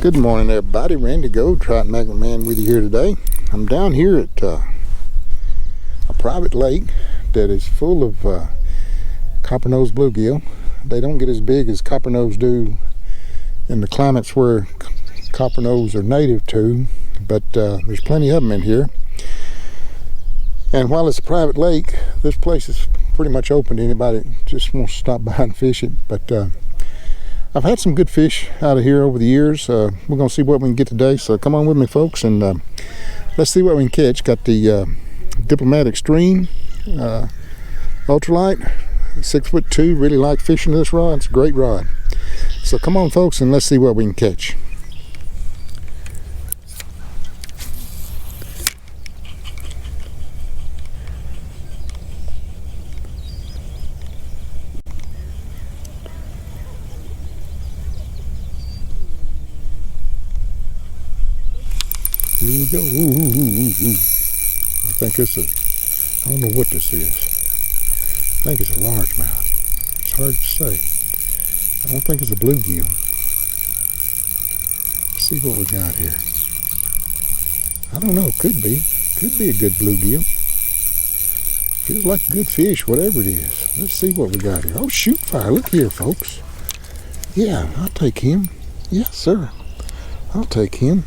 Good morning, everybody. Randy Go, Trout Magnet Man with you here today. I'm down here at a private lake that is full of copper-nosed bluegill. They don't get as big as copper-nosed do in the climates where copper-nosed are native to, but there's plenty of them in here. And while it's a private lake, this place is pretty much open to anybody that just wants to stop by and fish it. But I've had some good fish out of here over the years. We're going to see what we can get today, so come on with me, folks, and let's see what we can catch. Got the Diplomat Extreme Ultralight, 6'2". Really like fishing this rod. It's a great rod. So come on, folks, and let's see what we can catch. Here we go. Ooh. I think it's I don't know what this is. I think it's a largemouth. It's hard to say. I don't think it's a bluegill. Let's see what we got here. I don't know. Could be. Could be a good bluegill. Feels like a good fish, whatever it is. Let's see what we got here. Oh, shoot fire. Look here, folks. Yeah, I'll take him. Yes, sir. I'll take him.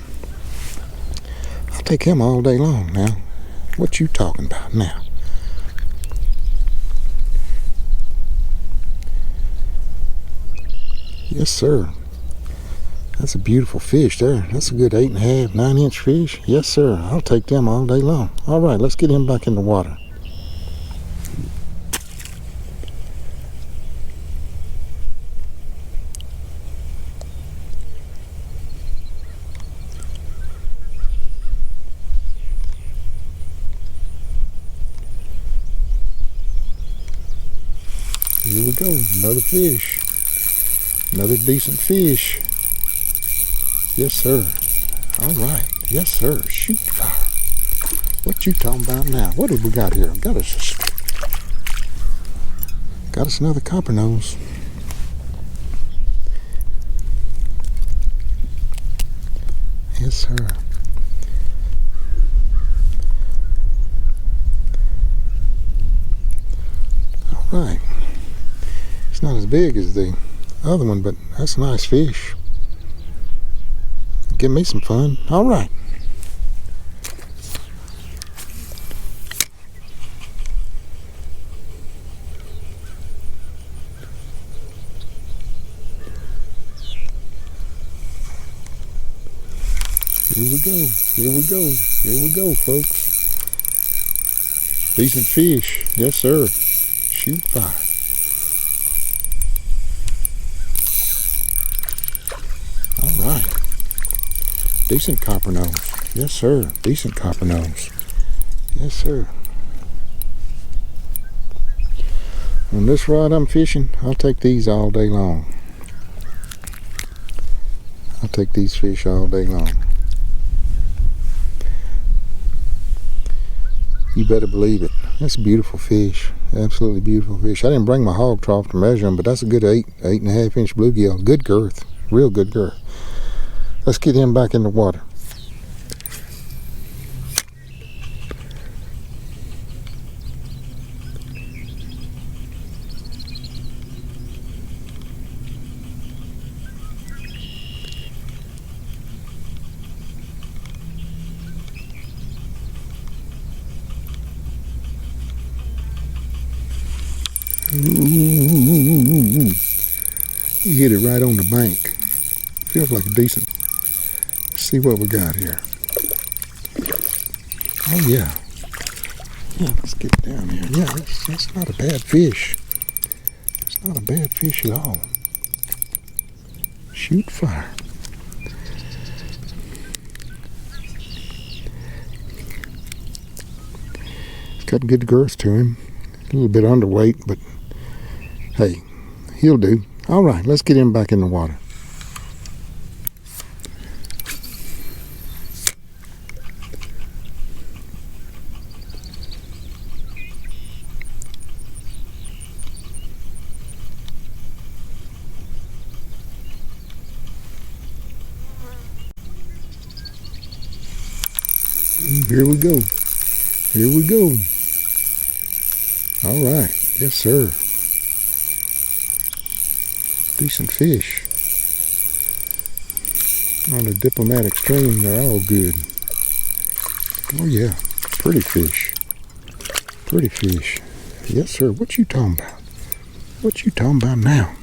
I'll take him all day long now. What you talking about now? Yes, sir. That's a beautiful fish there. That's a good 8.5, 9-inch fish. Yes, sir. I'll take them all day long. All right, let's get him back in the water. Here we go, another fish. Another decent fish. Yes, sir. All right. Yes, sir. Shoot fire. What you talking about now? What have we got here? Got us another copper nose. Yes, sir. All right. It's not as big as the other one, but that's a nice fish. Give me some fun. All right. Here we go. Here we go. Here we go, folks. Decent fish. Yes, sir. Shoot fire. All right. Decent copper nose. Yes, sir. Decent copper nose. Yes, sir. On this rod I'm fishing, I'll take these all day long. I'll take these fish all day long. You better believe it. That's a beautiful fish. Absolutely beautiful fish. I didn't bring my hog trough to measure them, but that's a good 8.5-inch bluegill. Good girth. Real good girth. Let's get him back in the water. Ooh. He hit it right on the bank. Feels like a decent. Let's see what we got here. Oh yeah. Yeah, let's get down here. Yeah, that's not a bad fish. It's not a bad fish at all. Shoot fire. It's got good girth to him. A little bit underweight, but hey, he'll do. All right, let's get him back in the water. Here we go. Here we go. All right. Yes, sir. Decent fish. On the Diplomat Extreme, they're all good. Oh yeah, pretty fish. Pretty fish. Yes, sir. What you talking about? What you talking about now?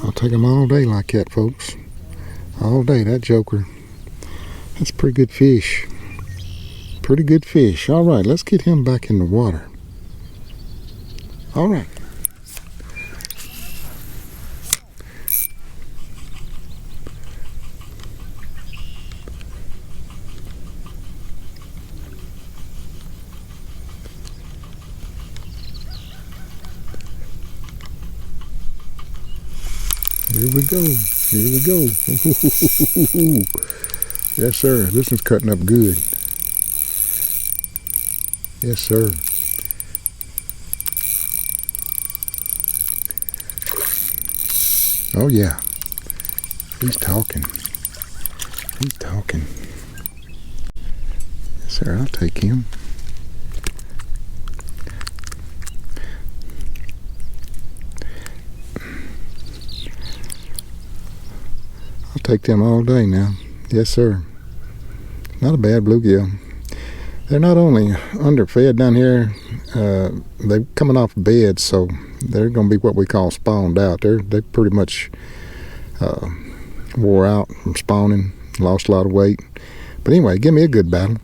I'll take them all day like that, folks. All day, that joker. That's pretty good fish. Pretty good fish. All right, let's get him back in the water. All right. Here we go. Here we go. Yes, sir. This one's cutting up good. Yes, sir. Oh, yeah. He's talking. He's talking. Yes, sir. I'll take him. I'll take them all day now. Yes, sir. Not a bad bluegill. They're not only underfed down here, they're coming off beds, so they're going to be what we call spawned out. They pretty much wore out from spawning, lost a lot of weight. But anyway, give me a good battle.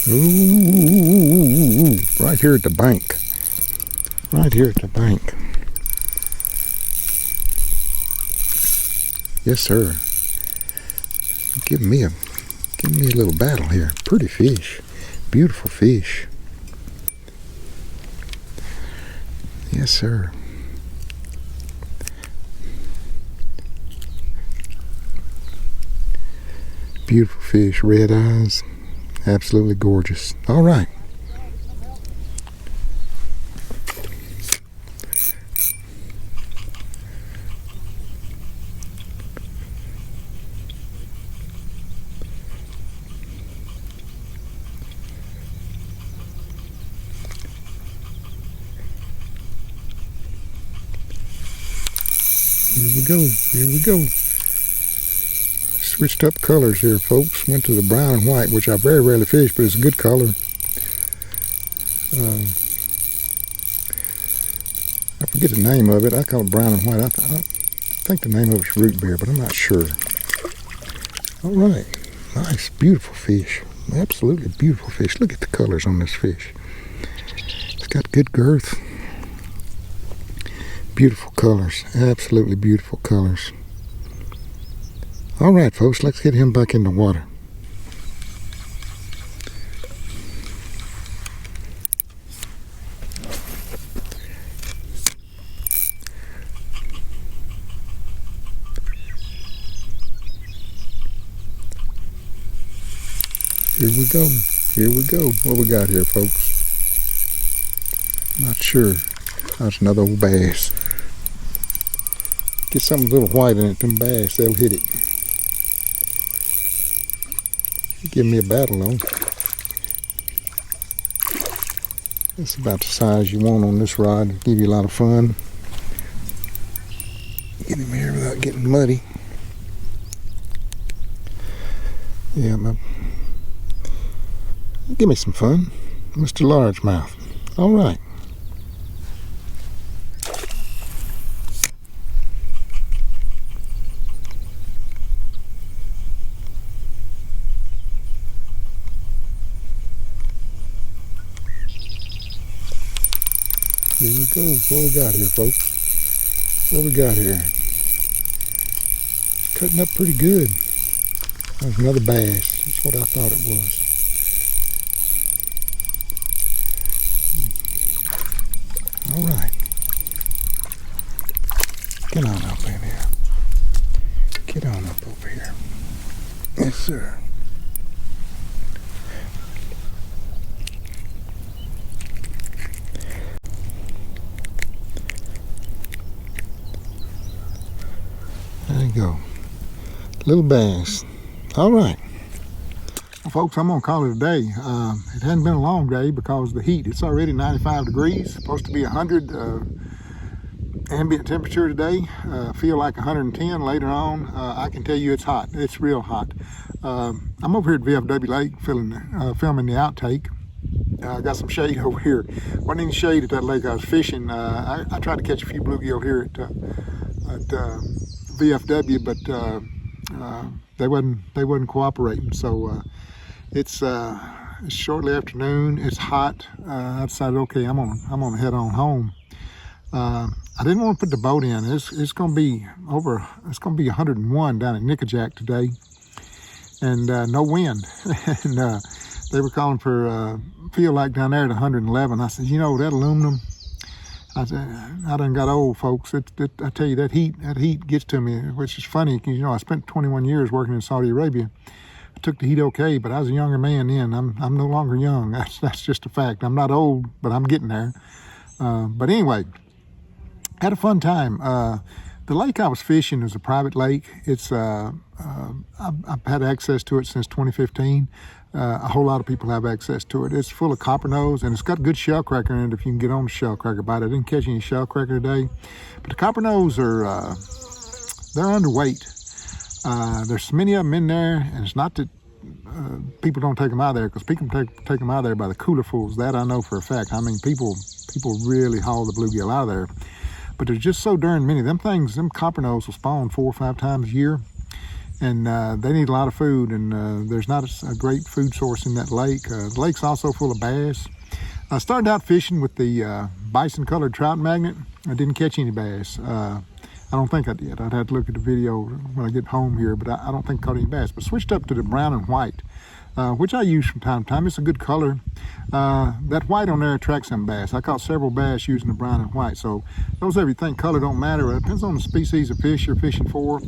Ooh, right here at the bank. Right here at the bank. Yes, sir. Give me a little battle here. Pretty fish. Beautiful fish. Yes, sir. Beautiful fish, red eyes. Absolutely gorgeous. All right. Here we go. Here we go. Switched up colors here, folks. Went to the brown and white, which I very rarely fish, but it's a good color. I forget the name of it. I call it brown and white. I think the name of it's root beer, but I'm not sure. All right. Nice, beautiful fish. Absolutely beautiful fish. Look at the colors on this fish. It's got good girth. Beautiful colors. Absolutely beautiful colors. All right, folks, let's get him back in the water. Here we go. Here we go. What we got here, folks? Not sure. That's another old bass. Get something a little white in it, them bass, they'll hit it. Give me a battle though. It's about the size you want on this rod. It'll give you a lot of fun. Get him here without getting muddy. Yeah, give me some fun. Mr. Largemouth. All right. Here we go. What we got here, folks? What we got here? Cutting up pretty good. There's another bass. That's what I thought it was. All right. Get on up in here. Get on up over here. Yes, sir. There you go. Little bass. All right. Well, folks, I'm going to call it a day. It hasn't been a long day because of the heat. It's already 95 degrees. Supposed to be 100 ambient temperature today. Feel like 110 later on. I can tell you it's hot. It's real hot. I'm over here at VFW Lake filming the outtake. I got some shade over here. Wasn't any shade at that lake. I was fishing. I tried to catch a few bluegill here at VFW, but they wasn't cooperating. So it's shortly afternoon. It's hot. I decided, okay, I'm gonna head on home. I didn't want to put the boat in. It's gonna be 101 down at Nickajack today, and no wind. And they were calling for feel like down there at 111. I said, you know, that aluminum. I said, I done got old, folks. I tell you, that heat gets to me, which is funny, because, you know, I spent 21 years working in Saudi Arabia. I took the heat okay, but I was a younger man then. I'm no longer young. That's just a fact. I'm not old, but I'm getting there. But anyway, had a fun time. The lake I was fishing is a private lake. It's I've had access to it since 2015. A whole lot of people have access to it. It's full of copper nose, and it's got good shell cracker in it if you can get on the shell cracker bite. I didn't catch any shell cracker today, but the copper nose are they're underweight. There's so many of them in there, and it's not that people don't take them out of there, because people take them out of there by the cooler fools. That I know for a fact. I mean, people really haul the bluegill out of there, but there's just so darn many. Them copper nose will spawn 4 or 5 times a year. And they need a lot of food, and there's not a great food source in that lake. The lake's also full of bass. I started out fishing with the bison-colored trout magnet. I didn't catch any bass. I don't think I did. I'd have to look at the video when I get home here, but I don't think I caught any bass. But switched up to the brown and white, which I use from time to time. It's a good color. That white on there attracts some bass. I caught several bass using the brown and white. So those of you think color don't matter. It depends on the species of fish you're fishing for.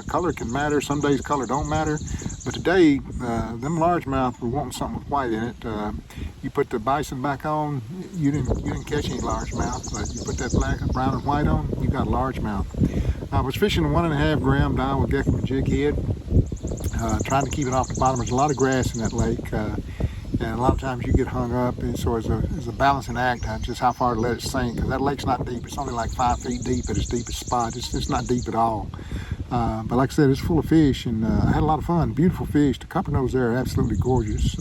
Color can matter. Some days color don't matter. But today, them largemouth were wanting something with white in it. You put the bison back on, you didn't catch any largemouth. But you put that brown and white on, you got a largemouth. I was fishing a 1.5 gram Daiwa Gecko jig head. Trying to keep it off the bottom. There's a lot of grass in that lake, and a lot of times you get hung up, and so it's a balancing act just how far to let it sink, because that lake's not deep. It's only like 5 feet deep at its deepest spot. It's not deep at all. But like I said, it's full of fish, and I had a lot of fun. Beautiful fish. The copper nose there are absolutely gorgeous.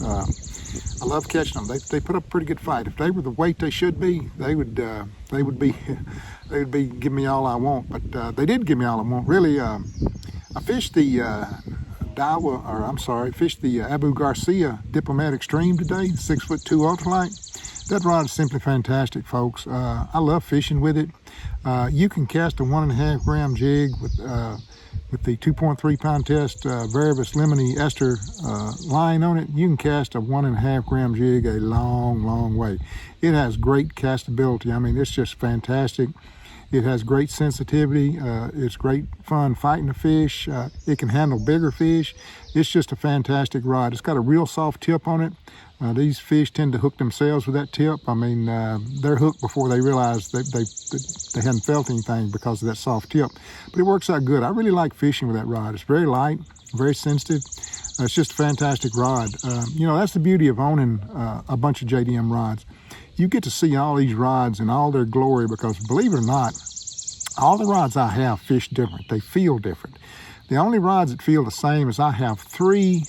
I love catching them. They put up a pretty good fight. If they were the weight they should be, they would be giving me all I want. But they did give me all I want. Really, I fished the fished the Abu Garcia Diplomat Extreme today, 6'2" ultralight. That rod is simply fantastic, folks. I love fishing with it. You can cast a 1.5 gram jig with the 2.3 pound test Varibus Lemony Ester line on it. You can cast a 1.5 gram jig a long way. It has great castability. I mean, it's just fantastic. It has great sensitivity. It's great fun fighting the fish. It can handle bigger fish. It's just a fantastic rod. It's got a real soft tip on it. These fish tend to hook themselves with that tip. I mean, they're hooked before they realize they hadn't felt anything because of that soft tip. But it works out good. I really like fishing with that rod. It's very light, very sensitive. It's just a fantastic rod. You know, that's the beauty of owning a bunch of JDM rods. You get to see all these rods in all their glory, because believe it or not, all the rods I have fish different. They feel different. The only rods that feel the same is I have 3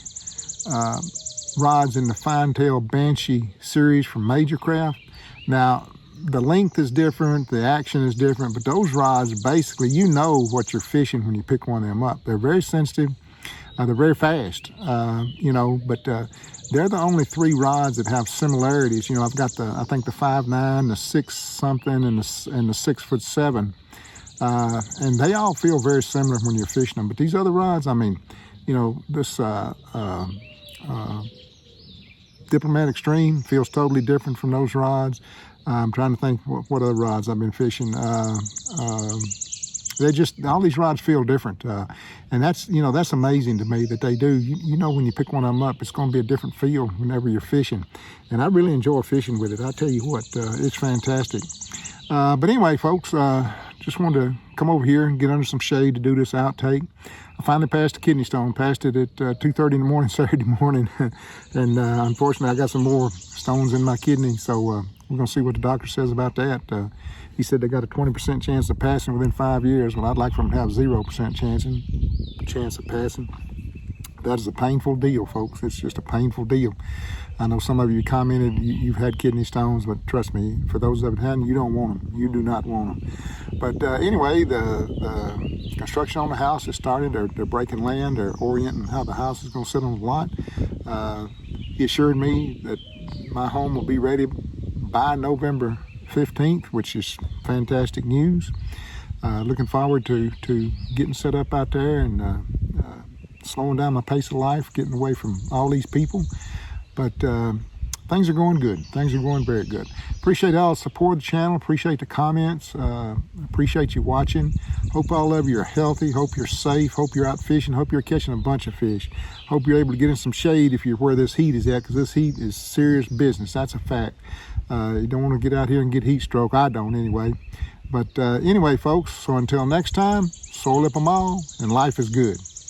rods in the fine tail Banshee series from Major Craft. Now, the length is different, the action is different, but those rods, basically, you know what you're fishing when you pick one of them up. They're very sensitive. They're very fast, you know, but they're the only 3 rods that have similarities. You know, I've got I think the 5'9", the 6 something, and the 6'7", and they all feel very similar when you're fishing them. But these other rods, I mean, you know, this Diplomat Extreme feels totally different from those rods. I'm trying to think what other rods I've been fishing. They just, all these rods feel different. And that's, that's amazing to me that they do. You know, when you pick one of them up, it's going to be a different feel whenever you're fishing. And I really enjoy fishing with it. I tell you what, it's fantastic. But anyway, folks, just wanted to come over here and get under some shade to do this outtake. I finally passed the kidney stone, passed it at 2:30 in the morning, Saturday morning. And unfortunately, I got some more stones in my kidney. So we're going to see what the doctor says about that. He said they got a 20% chance of passing within 5 years. Well, I'd like for them to have 0% chance of passing. That is a painful deal, folks. It's just a painful deal. I know some of you commented you've had kidney stones, but trust me, for those that have had them, you don't want them. You do not want them. But anyway, the construction on the house has started. They're breaking land. They're orienting how the house is going to sit on the lot. He assured me that my home will be ready by November 15th, which is fantastic news. Looking forward to getting set up out there and slowing down my pace of life, getting away from all these people. But things are going good. Things are going very good. Appreciate all the support of the channel. Appreciate the comments. Appreciate you watching. Hope all of you are healthy. Hope you're safe. Hope you're out fishing. Hope you're catching a bunch of fish. Hope you're able to get in some shade if you're where this heat is at, because this heat is serious business. That's a fact. You don't want to get out here and get heat stroke. I don't anyway. But anyway, folks, so until next time, soil up them all, and life is good.